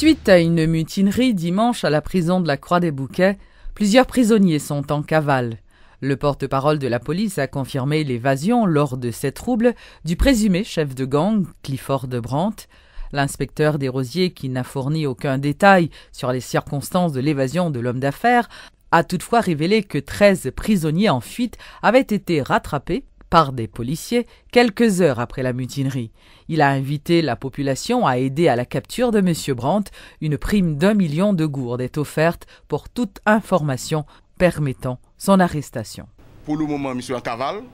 Suite à une mutinerie dimanche à la prison de la Croix-des-Bouquets, plusieurs prisonniers sont en cavale. Le porte-parole de la police a confirmé l'évasion lors de ces troubles du présumé chef de gang, Clifford Brandt. L'inspecteur des Rosiers, qui n'a fourni aucun détail sur les circonstances de l'évasion de l'homme d'affaires, a toutefois révélé que 13 prisonniers en fuite avaient été rattrapés par des policiers quelques heures après la mutinerie. Il a invité la population à aider à la capture de M. Brandt. Une prime d'1 million de gourdes est offerte pour toute information permettant son arrestation. Pour le moment, monsieur en cavale,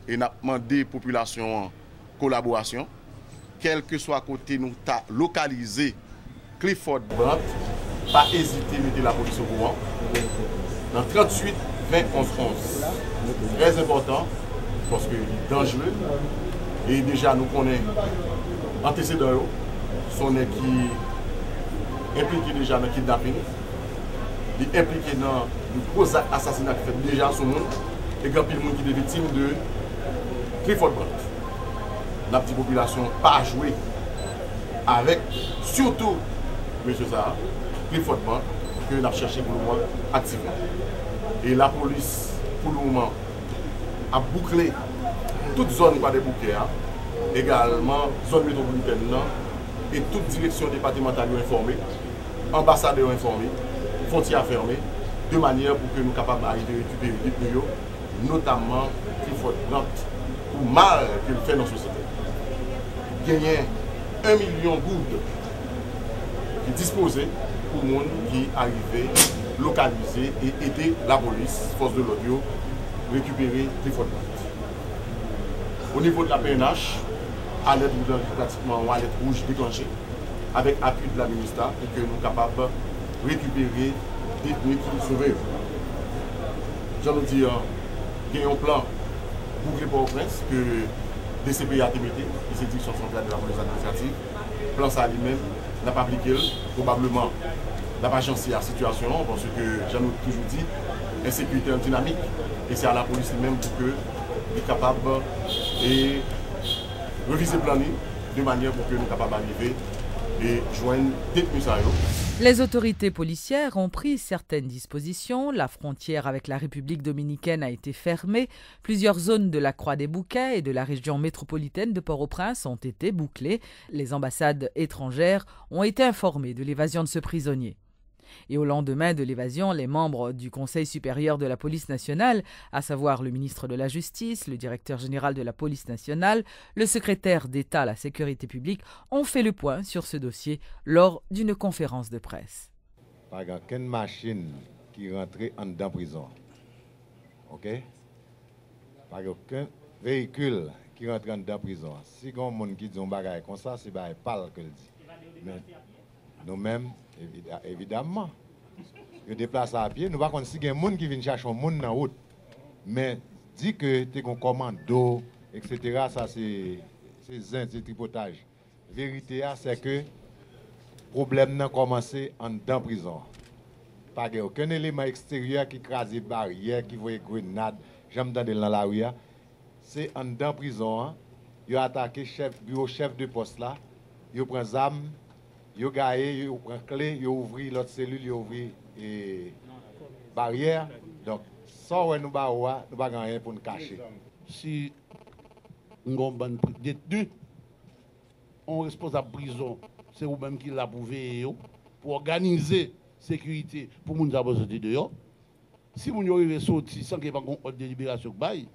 et n'a demandé population en collaboration, quel que soit côté nous t'a localisé Clifford Brandt, pas hésiter à mettre la police au courant. Dans 38 20 11 11. Très important parce que c'est dangereux et déjà nous connaissons antécédents sont qui impliqués déjà dans le kidnapping, impliqués dans le gros assassinat qui fait déjà sur le monde et grand pile monde qui est victime de Clifford Brandt. La petite population pas jouer avec surtout M. Zahar, Clifford Brandt, que nous avons cherché pour le moment activement. Et la police, pour le moment, a bouclé toute zone par des bouquets, également zone métropolitaine et toute direction départementale informée, ambassadeurs informés, frontières fermées, de manière pour que nous soyons capables d'arriver à récupérer les notamment Clifford Brandt, ou mal qu'il fait dans la société. Gagner 1 million de gouttes qui disposé pour les gens qui arrivent, localiser et aider la police, force de l'audio, récupérer Clifford Brandt. Au niveau de la PNH, alerte pratiquement une alerte rouge déclenchée avec appui de la ministère et que nous sommes capables de récupérer des détenus qui surveillent. Je veux dire, il y a un plan bouclé pour Prince que DCP a TBT, les édictions centrales de la police administrative. Le plan ça lui-même n'a pas appliqué, probablement n'a pas chancé la situation parce que j'en ai toujours dit, l'insécurité est dynamique et c'est à la police même pour que est capable de réviser le planning de manière pour que nous soyons capables d'arriver et joindre des détenus. Les autorités policières ont pris certaines dispositions. La frontière avec la République dominicaine a été fermée. Plusieurs zones de la Croix-des-Bouquets et de la région métropolitaine de Port-au-Prince ont été bouclées. Les ambassades étrangères ont été informées de l'évasion de ce prisonnier. Et au lendemain de l'évasion, les membres du Conseil supérieur de la police nationale, à savoir le ministre de la Justice, le directeur général de la police nationale, le secrétaire d'État à la sécurité publique, ont fait le point sur ce dossier lors d'une conférence de presse. Pas aucune machine qui rentre en dedans prison. OK? Pas aucun véhicule qui rentre en dedans prison. Si on monde qui dit un bagage comme ça, c'est pas parle que le dit. Mais nous-mêmes évidemment, je déplace à pied. Nous ne pouvons pas si il y a des gens qui viennent chercher un monde dans la route. Mais dit que tu as un commando, etc., ça c'est tripotage. La vérité, c'est que le problème a commencé en dedans prison. Pas aucun élément extérieur qui crase les barrières, qui voit les grenades, j'aime dans la rue. C'est en dedans prison. Ils ont attaqué le chef de poste là. Ils prennent des armes. Yo gaé, yo prend clé, yo ouvri l'autre cellule, yo ouvri barrière. Donc, ça ouais nous ba nous pas rien pour nous cacher. Si on ban détenu, on responsable prison, c'est vous même qui l'a prouvé pour organiser sécurité pour moun sa sortir dehors. Si moun yo arrivé sorti sans qu'il y ait pas une ordre de libération bail,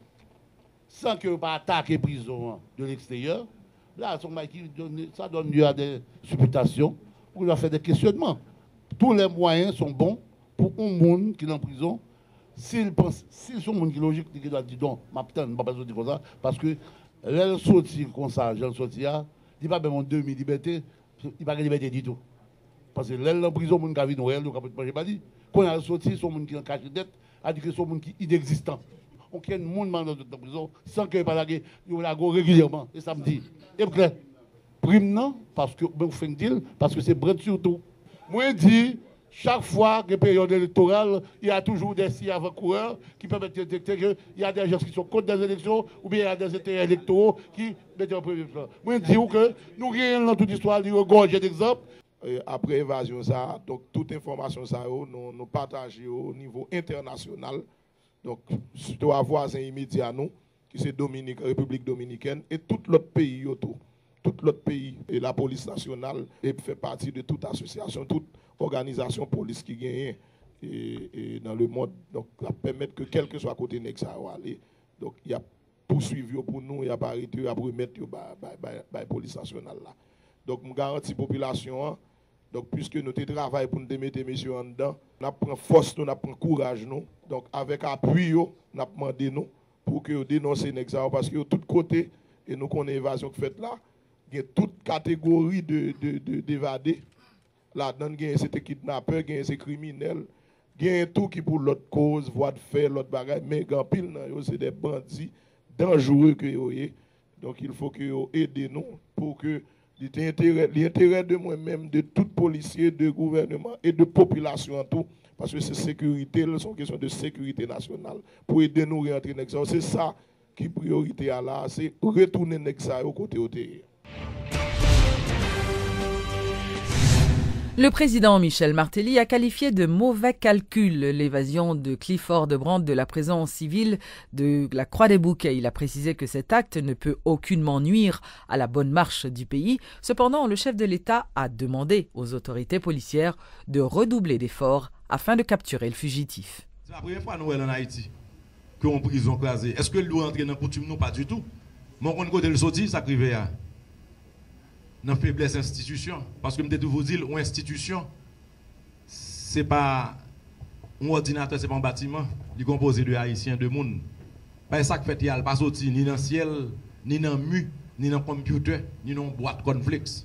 sans que pas attaquer prison de l'extérieur. Là, ça donne lieu à des supputations, pour leur faire des questionnements. Tous les moyens sont bons pour un monde qui est en prison. S'ils sont monde qui est logique, ils doivent dire non, je ne vais pas sortir comme ça, parce que les sorties comme ça, les sorties, il n'y a pas besoin de demi-liberté, il n'y a pas de liberté du tout. Parce que les en prison, les gens qui vivent Noël, ils ne pas dit. Quand ils sont sortis, ils sont monde qui est en cachette d'être, c'est-à-dire qu'ils sont monde qui est inexistant. On crée un monde dans la prison sans que pas la régulièrement. Et ça me dit. Et clair. Prime non, parce que vous faites un deal, parce que c'est Brandt surtout. Moi, je dis, chaque fois que la période électorale, il y a toujours des signes avant-coureurs qui permettent de détecter qu'il y a des gens qui sont contre des élections ou bien il y a des intérêts électoraux qui mettent en premier plan. Moi, je dis que nous, rien dans toute histoire, nous regorger d'exemples. après évasion ça, donc toute information ça nous partageons au niveau international. Donc surtout à voisins immédiats nous, qui c'est République dominicaine et tout l'autre pays autour. Tout l'autre pays et la police nationale et fait partie de toute association, toute organisation police qui gagne et dans le monde. Donc ça permet que quel que soit côté Nexa aller. Donc il y a poursuivi pour nous, il y a arrêté, il y a remettre la police nationale là. Donc je garantis la population. Donc, puisque nous travaillons pour nous mettre les messieurs en dedans, nous prenons force, nous prenons courage. Nous. Donc, avec appui, nous demandé nous pour que nous dénoncions Nexa parce que de tous côtés, et nous connaissons l'évasion qui fait là, il y a toute catégorie d'évadés. Là-dedans, il y a ces kidnappeurs, il y a ces criminels, il y a tout qui pour l'autre cause, voie de faire, l'autre bagaille, mais en pile, c'est des bandits dangereux que vous avez. Donc, il faut que vous aidez nous pour que l'intérêt de moi-même, de tout policier, de gouvernement et de population en tout, parce que c'est sécurité, c'est une question de sécurité nationale, pour aider nous à rentrer dans l'extérieur. C'est ça qui est priorité à là, c'est retourner dans l'extérieur au côté au terrain. Le président Michel Martelly a qualifié de mauvais calcul l'évasion de Clifford de Brandt de la prison civile de la Croix-des-Bouquets. Il a précisé que cet acte ne peut aucunement nuire à la bonne marche du pays. Cependant, le chef de l'État a demandé aux autorités policières de redoubler d'efforts afin de capturer le fugitif. C'est la première fois nous en Haïti qu'on prison crasée. Est-ce que nous entrons dans la coutume? Non, pas du tout. Mon côté le sorti, ça privé à dans faiblesse institution. Parce que je vous dire, une institution, ce n'est pas un ordinateur, ce n'est pas un bâtiment. Il est composé de haïtiens, de monde. Pas ça que fait, il n'y a pas sorti ni dans le ciel, ni dans le mur, ni dans le computer, ni dans une boîte cornflakes.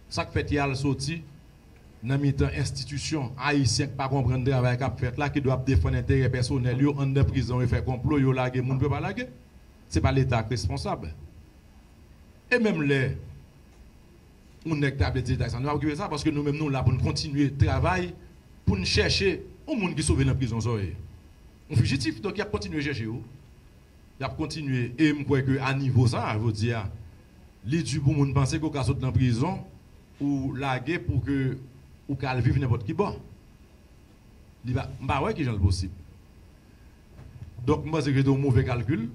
Ça que fait, il y a sorti dans une institution haïtienne qui ne pas comprendre le travail qu'a fait là, qui doit défendre l'intérêt personnel, ils sont en prison, ils font complot, ils laguent, les gens ne peuvent pas laguer. Ce n'est pas l'État responsable. Et même les on est capable de dire ça. Nous avons ça parce que nous-mêmes, nous là pour nous continuer le travail, pour nous chercher au monde qui sauve dans la prison. On fugitif, donc il a continué à chercher. Il a continué. Et je crois qu'à niveau ça, je veux dire, les du bon monde penser qu'on va sortir dans la prison ou laguer pour que ou qu'elle vive n'importe qui bon. Il va bah ouais qui est possible. Donc moi c'est que c'est un mauvais calcul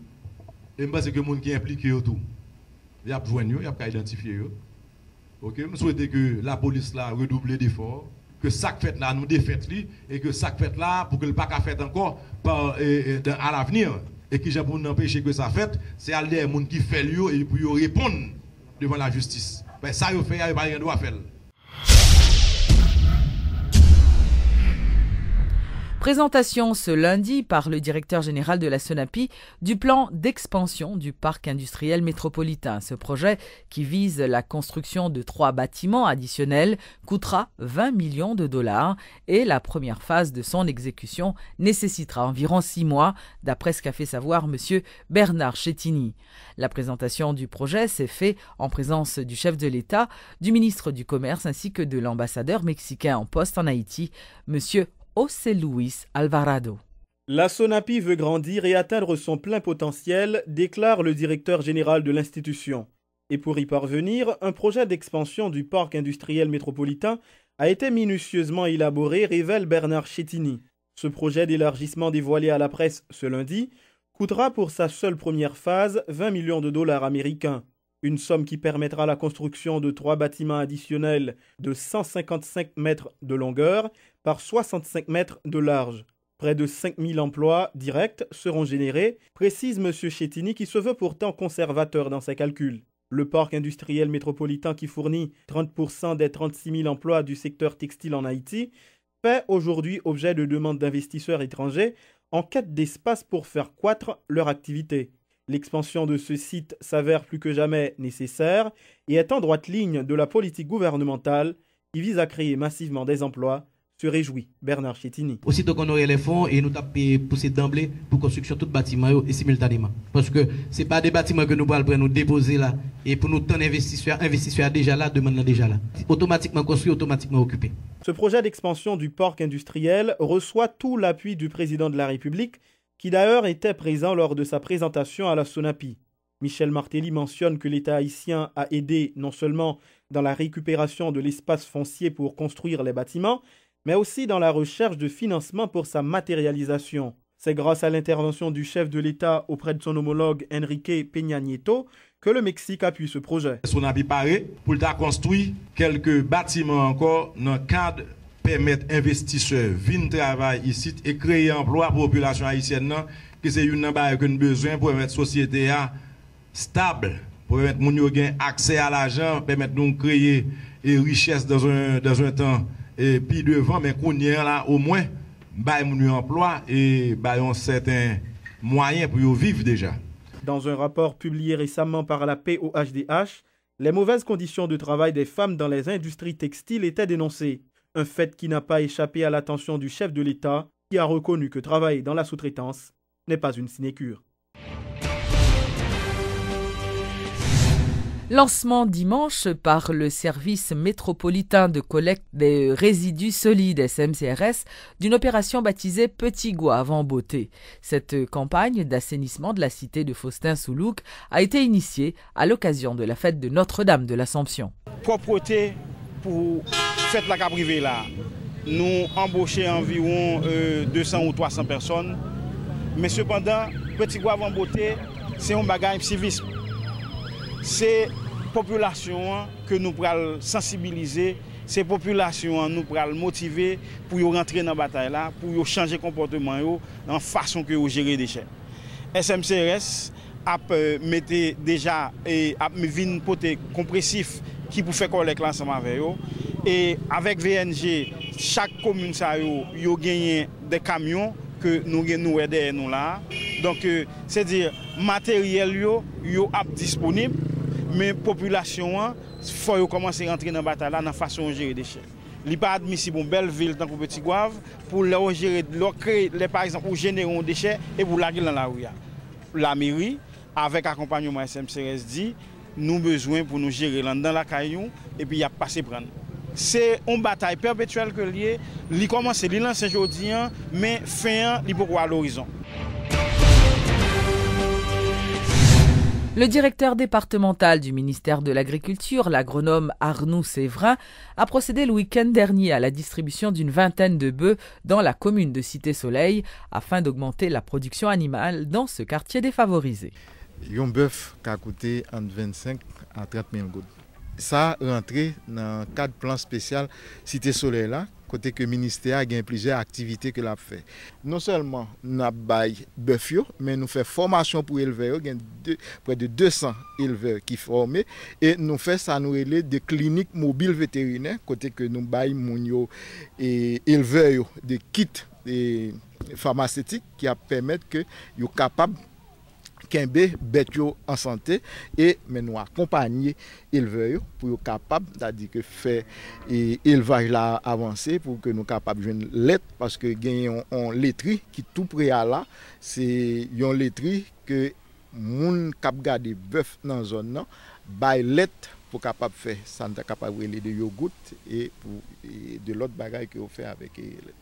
et moi c'est que les gens qui impliquent tout. Il y a besoin il y a qu'à identifier. Ok, nous souhaitons que la police là redouble d'efforts, que ça fait là nous défaite et que ça fait là pour que le pas fait encore à l'avenir et qui j'ai pour nous empêcher que ça fait, c'est aller les gens qui fait lui et pour répondre devant la justice. Ben ça il fait, il pas rien doit faire. Présentation ce lundi par le directeur général de la SONAPI du plan d'expansion du parc industriel métropolitain. Ce projet, qui vise la construction de 3 bâtiments additionnels, coûtera 20 millions de dollars et la première phase de son exécution nécessitera environ 6 mois, d'après ce qu'a fait savoir M. Bernard Chettini. La présentation du projet s'est faite en présence du chef de l'État, du ministre du Commerce ainsi que de l'ambassadeur mexicain en poste en Haïti, M. José Luis Alvarado. La SONAPI veut grandir et atteindre son plein potentiel, déclare le directeur général de l'institution. Et pour y parvenir, un projet d'expansion du parc industriel métropolitain a été minutieusement élaboré, révèle Bernard Chettini. Ce projet d'élargissement dévoilé à la presse ce lundi coûtera pour sa seule première phase 20 millions de dollars américains. Une somme qui permettra la construction de 3 bâtiments additionnels de 155 mètres de longueur par 65 mètres de large. Près de 5000 emplois directs seront générés, précise M. Chettini qui se veut pourtant conservateur dans ses calculs. Le parc industriel métropolitain qui fournit 30% des 36 000 emplois du secteur textile en Haïti fait aujourd'hui objet de demandes d'investisseurs étrangers en quête d'espace pour faire croître leur activité. L'expansion de ce site s'avère plus que jamais nécessaire et est en droite ligne de la politique gouvernementale qui vise à créer massivement des emplois, se réjouit Bernard Chettini. Aussitôt qu'on aurait les fonds et nous taper pousser d'emblée pour construction tout bâtiment et simultanément. Parce que ce n'est pas des bâtiments que nous allons nous déposer là et pour nous tant investisseurs déjà là, demande déjà là. Automatiquement construit, automatiquement occupé. Ce projet d'expansion du parc industriel reçoit tout l'appui du président de la République qui d'ailleurs était présent lors de sa présentation à la SONAPI. Michel Martelly mentionne que l'État haïtien a aidé non seulement dans la récupération de l'espace foncier pour construire les bâtiments, mais aussi dans la recherche de financement pour sa matérialisation. C'est grâce à l'intervention du chef de l'État auprès de son homologue Enrique Peña Nieto que le Mexique appuie ce projet. On a préparé pour construire quelques bâtiments encore dans le cadre permettre investisseurs venir travailler ici et créer emploi pour la population haïtienne, que c'est une chose que nous avons besoin pour permettre la société stable, pour permettre que nous ayons accès à l'argent, permettre de créer des richesses dans un temps et puis devant, mais qu'on y a là au moins un emploi et un certain moyen pour vivre déjà. Dans un rapport publié récemment par la POHDH, les mauvaises conditions de travail des femmes dans les industries textiles étaient dénoncées. Un fait qui n'a pas échappé à l'attention du chef de l'État, qui a reconnu que travailler dans la sous-traitance n'est pas une sinécure. Lancement dimanche par le service métropolitain de collecte des résidus solides SMCRS d'une opération baptisée Petit Goave en beauté. Cette campagne d'assainissement de la cité de Faustin-Soulouque a été initiée à l'occasion de la fête de Notre-Dame de l'Assomption. Propreté pour fête la privée là. Nous embauchons environ 200 ou 300 personnes. Mais cependant, Petit Goave en beauté, c'est un bagage civisme. C'est la population que nous pourrons sensibiliser, c'est la population que nous pourrons motiver pour rentrer dans la bataille, là, pour changer le comportement dans la façon que vous gérez les déchets. SMCRS a mis déjà un poté compressif qui peut faire collecte ensemble avec eux. Et avec VNG, chaque commune a gagné des camions que nous aidons nous là. Donc, c'est-à-dire matériel est disponible. Mais la population, il faut commencer à rentrer dans la bataille dans la façon de gérer les déchets. Il n'est pas admissible une belle ville dans le Petit Goave pour gérer, créer, par exemple, pour générer des déchets et pour larguer dans la rue. La mairie, avec accompagnement SMCRS, dit nous avons besoin pour nous gérer dans la caillou et puis il y a passé prendre. C'est une bataille perpétuelle que lié. Il commence, il lance aujourd'hui, mais fin, il peut à l'horizon. Le directeur départemental du ministère de l'Agriculture, l'agronome Arnoux Séverin, a procédé le week-end dernier à la distribution d'une vingtaine de bœufs dans la commune de Cité-Soleil afin d'augmenter la production animale dans ce quartier défavorisé. Un bœuf qui a coûté entre 25 à 30 000 gouttes. Ça rentré dans le cadre plan spécial Cité-Soleil là. Côté que le ministère a plusieurs activités que l'a fait. Non seulement nous avons bœuf, mais nous faisons formation pour éleveurs, il y a près de 200 éleveurs qui forment et nous faisons ça nous des cliniques mobiles vétérinaires côté que nous avons et éleveurs des kits pharmaceutiques qui permettent que soient capables Kembe bête en santé et mais nous accompagner éleveurs pour être capable c'est-à-dire que faire élevage là avancé pour que nous capables de joindre lait parce que gagnons on laiterie qui tout près à là c'est une laiterie que moun cap garder bœuf dans zone nan bay lait pour capable faire ça capable de yogourt et pour de l'autre bagaille que on fait avec lait.